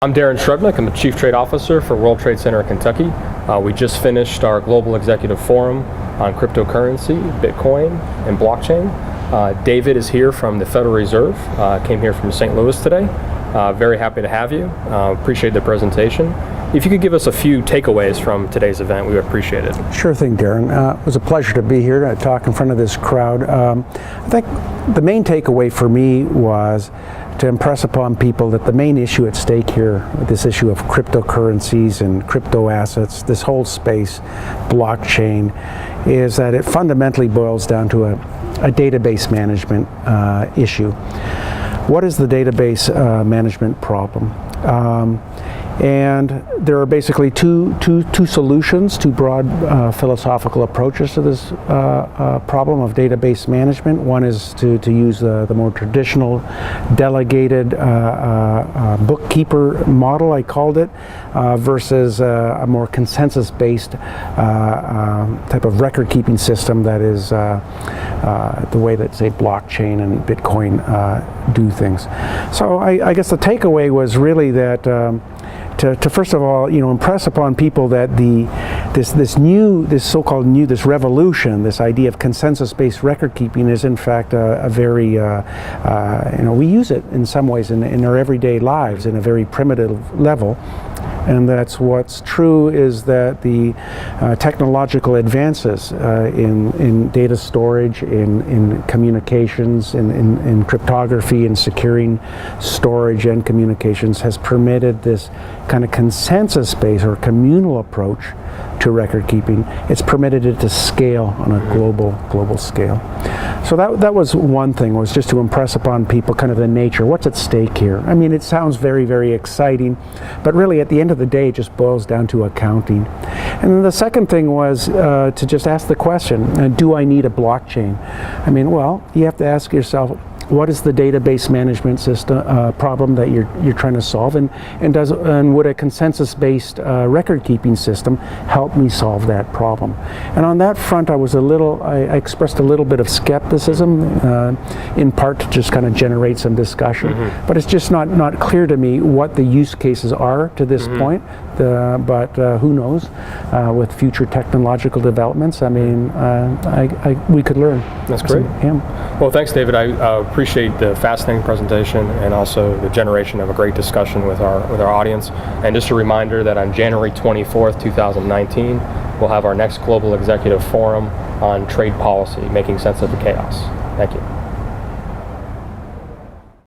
I'm Darren Shrubnik. I'm the Chief Trade Officer for World Trade Center in Kentucky. We just finished our Global Executive Forum on cryptocurrency, Bitcoin, and blockchain. David is here from the Federal Reserve, came here from St. Louis today. Very happy to have you. Appreciate the presentation. If you could give us a few takeaways from today's event, we would appreciate it. Sure thing, Darren. It was a pleasure to be here to talk in front of this crowd. I think the main takeaway for me was to impress upon people that the main issue at stake here, this issue of cryptocurrencies and crypto assets, this whole space, blockchain, is that it fundamentally boils down to a database management issue. What is the database management problem? And there are basically two solutions, two broad philosophical approaches to this problem of database management. One is to use the more traditional delegated bookkeeper model, I called it, versus a more consensus-based type of record-keeping system that is the way that, say, blockchain and Bitcoin do things. So I guess the takeaway was really that to first of all, impress upon people that this so-called new revolution, this idea of consensus-based record keeping is in fact a very we use it in some ways in our everyday lives in a very primitive level. And that's what's true is that the technological advances in data storage, in communications, in cryptography, in securing storage and communications has permitted this kind of consensus-based or communal approach to record keeping. It's permitted it to scale on a global scale. So that was one thing, was just to impress upon people kind of the nature, what's at stake here. I mean, it sounds very, very exciting, but really at the end of the day, it just boils down to accounting. And then the second thing was to just ask the question, do I need a blockchain? I mean, well, you have to ask yourself, what is the database management system problem that you're trying to solve, and would a consensus-based record-keeping system help me solve that problem? And on that front, I expressed a little bit of skepticism, in part to just kind of generate some discussion. But it's just not clear to me what the use cases are to this point. But who knows? With future technological developments, I mean, we could learn. That's great. Well, thanks, David. I appreciate the fascinating presentation and also the generation of a great discussion with our audience. And just a reminder that on January 24th, 2019, we'll have our next Global Executive Forum on trade policy, making sense of the chaos. Thank you.